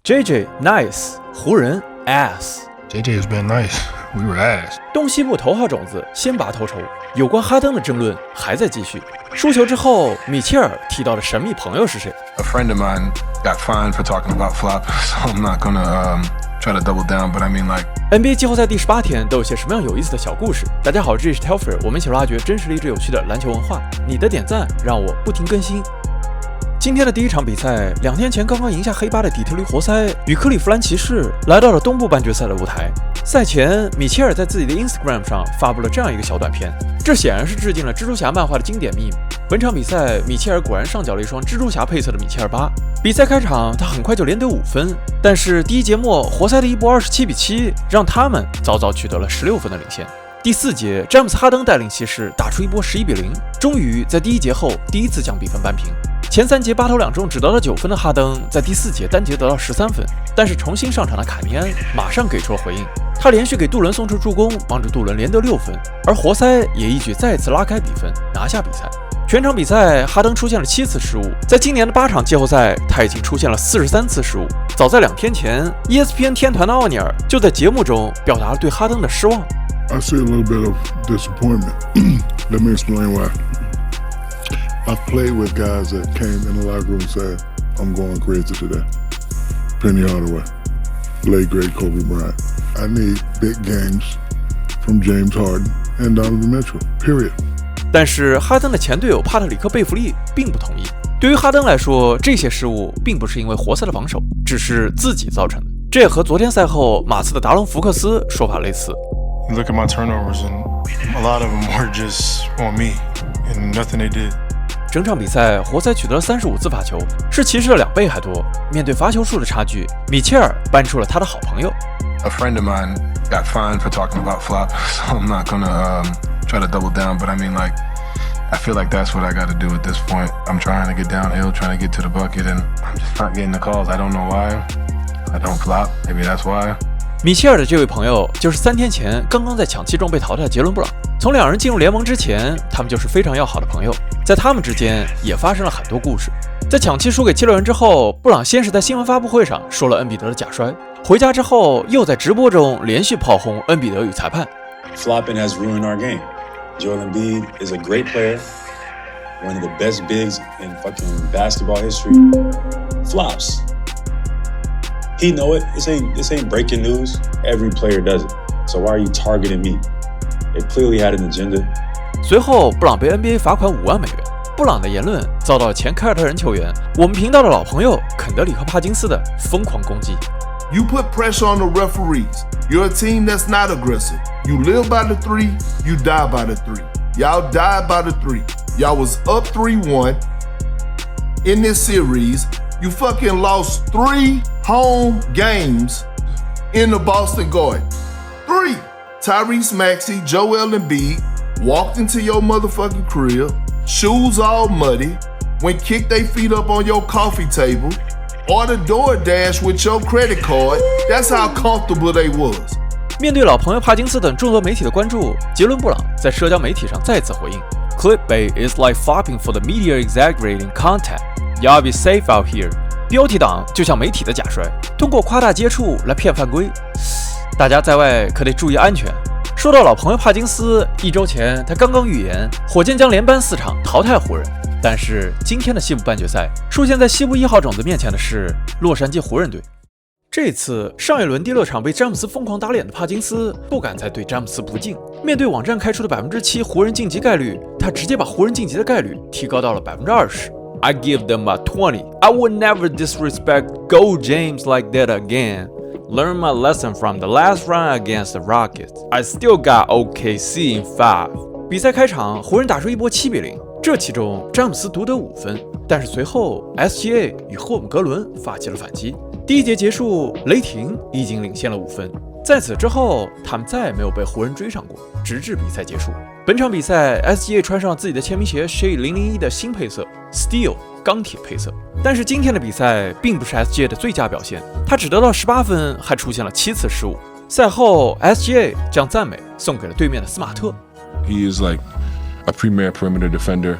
JJ nice， 湖人 ass。 JJ has been nice. We were ass. 东西部头号种子先拔头筹，有关哈登的争论还在继续。输球之后，米切尔提到的神秘朋友是谁 A friend of mine got fined for talking about flop, so I'm not gonna try to double down, but I mean like NBA 季后赛第18天都有些什么样有意思的小故事？大家好，这里是 Telfer， 我们一起挖掘真实励志有趣的篮球文化。你的点赞让我不停更新。今天的第一场比赛，2天前刚刚赢下黑八的底特律活塞与克利夫兰骑士来到了东部半决赛的舞台。赛前，米切尔在自己的 Instagram 上发布了这样一个小短片，这显然是致敬了蜘蛛侠漫画的经典 meme。本场比赛，米切尔果然上缴了一双蜘蛛侠配色的米切尔8。比赛开场，他很快就连得5分，但是第一节末，活塞的一波27-7让他们早早取得了16分的领先。第4节，詹姆斯哈登带领骑士打出一波11-0，终于在第1节后第一次将比分扳平。前3节8投2中只得到9分的哈登，在第4节单节得到13分，但是重新上场的卡尼安马上给出了回应，他连续给杜伦送出助攻，帮助杜伦连得6分，而活塞也一举再次拉开比分，拿下比赛。全场比赛，哈登出现了7次失误，在今年的8场季后赛，他已经出现了43次失误。早在2天前 ，ESPN 天团的奥尼尔就在节目中表达了对哈登的失望。I see a little bit of disappointment. Let me explain why. I've played with guys that came in the locker room and said, I'm going crazy today. Penny Hardaway, late great Kobe Bryant. I need big games from James Harden and Donovan Mitchell, period. 但是哈登的前队友帕特里克·贝弗利并不同意。对于哈登来说，这些失误并不是因为活塞的防守，只是自己造成的。这也和昨天赛后马刺的达隆·福克斯说法类似。look at my turnovers and a lot of them were just on me and nothing they did. 整场比赛，活塞取得了35次罚球，是骑士的2倍还多。面对罚球数的差距，米切尔搬出了他的好朋友。A friend of mine got fined for talking about flop, so I'm not gonna try to double down, but I mean like I feel like that's what I got to do at this point. I'm trying to get downhill, trying to get to the bucket, and I'm just not getting the calls. I don't know why. I don't flop. Maybe that's why. 米切尔的这位朋友就是3天前刚刚在抢七中被淘汰的杰伦布朗。从2人进入联盟之前，他们就是非常要好的朋友，在他们之间也发生了很多故事。在抢七输给7六人之后，布朗先是在新闻发布会上说了恩比德的假摔，回家之后又在直播中连续炮轰恩比德与裁判。Flopping has ruined our game. Joel Embiid is a great player, one of the best bigs in fucking basketball history. Flops. He know it. This ain't breaking news. Every player does it. So why are you targeting me? It clearly had an agenda. 随后，布朗被 NBA 罚款5万美元。布朗的言论遭到前凯尔特人球员、我们频道的老朋友肯德里克·帕金斯的疯狂攻击。You put pressure on the referees. You're a team that's not aggressive. You live by the 3, you die by the 3. Y'all died by the 3. Y'all was up 3-1 in this series. You fucking lost 3 home games in the Boston Garden. 3. Tyrese Maxey, Joel Embiid walked into your motherfucking crib, shoes all muddy, went kick their feet up on your coffee table, ordered DoorDash with your credit card. That's how comfortable they was. 面对老朋友帕金斯等众多媒体的关注，杰伦布朗在社交媒体上再次回应 ：“Clickbait is like flopping for the media exaggerating content. Y'all be safe out here.” 标题党就像媒体的假摔，通过夸大接触来骗犯规。大家在外可得注意安全。说到老朋友帕金斯，1周前他刚刚预言火箭将连扳4场淘汰湖人，但是今天的西部半决赛出现在西部1号种子面前的是洛杉矶湖人队。这次上一轮第6场被詹姆斯疯狂打脸的帕金斯不敢再对詹姆斯不敬，面对网站开出的7%湖人晋级概率，他直接把湖人晋级的概率提高到了20%。I give them a 20. I would never disrespect Go James like that again. Learn my lesson from the last round against the Rockets. I still got OKC in 5. 比赛开场，湖人打出一波7-0，这其中詹姆斯独得5分，但是随后 SGA 与霍姆格伦发起了反击。第1节结束，雷霆已经领先了5分。在此之后，他们再也没有被湖人追上过，直至比赛结束。本场比赛 ，SGA 穿上了自己的签名鞋 Shea 001的新配色 Steel 钢铁配色。但是今天的比赛并不是 SGA 的最佳表现，他只得到18分，还出现了7次失误。赛后 ，SGA 将赞美送给了对面的斯马特。He is like a premier perimeter defender.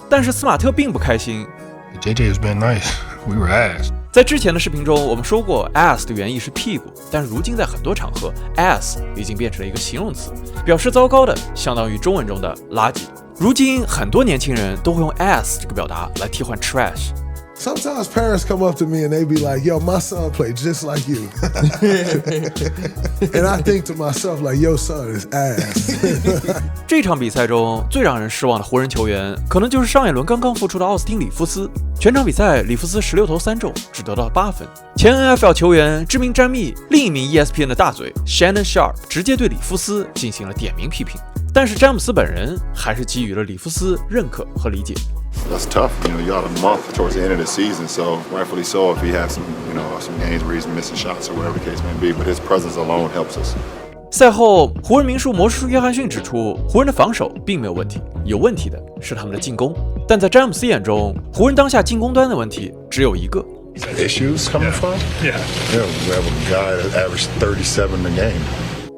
但是斯马特并不开心。JJ has been nice. We were ass. 在之前的视频中，我们说过 ass 的原意是屁股，但是如今在很多场合 ass 已经变成了一个形容词，表示糟糕的，相当于中文中的垃圾。如今很多年轻人都会用 ass 这个表达来替换 trash。Sometimes parents come up to me and they be like, "Yo, my son played just like you," and I think to myself like, "Your son is ass." 这场比赛中最让人失望的湖人球员，可能就是上一轮刚刚复出的奥斯汀·里夫斯。全场比赛，里夫斯16投3中，只得到了8分。前 NFL 球员、知名詹密、另一名 ESPN 的大嘴 Shannon Sharp 直接对里夫斯进行了点名批评，但是詹姆斯本人还是给予了里夫斯认可和理解。That's tough. You got a month towards the end of the season, so rightfully so if he has some games where he's missing shots or whatever the case may be, but his presence alone helps us. 赛后，湖人名宿魔术师约翰逊指出，湖人的防守并没有问题，有问题的是他们的进攻。但在詹姆斯眼中，湖人当下进攻端的问题只有一个。Issues coming from? Yeah, we have a guy that averaged 37 a game.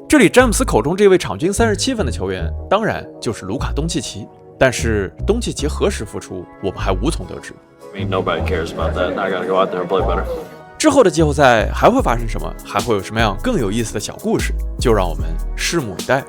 这里詹姆斯口中这位场均37分的球员，当然就是卢卡·东契奇。但是东契奇何时复出，我们还无从得知。Nobody cares about that. I gotta go out there and play better. 之后的季后赛还会发生什么？还会有什么样更有意思的小故事？就让我们拭目以待。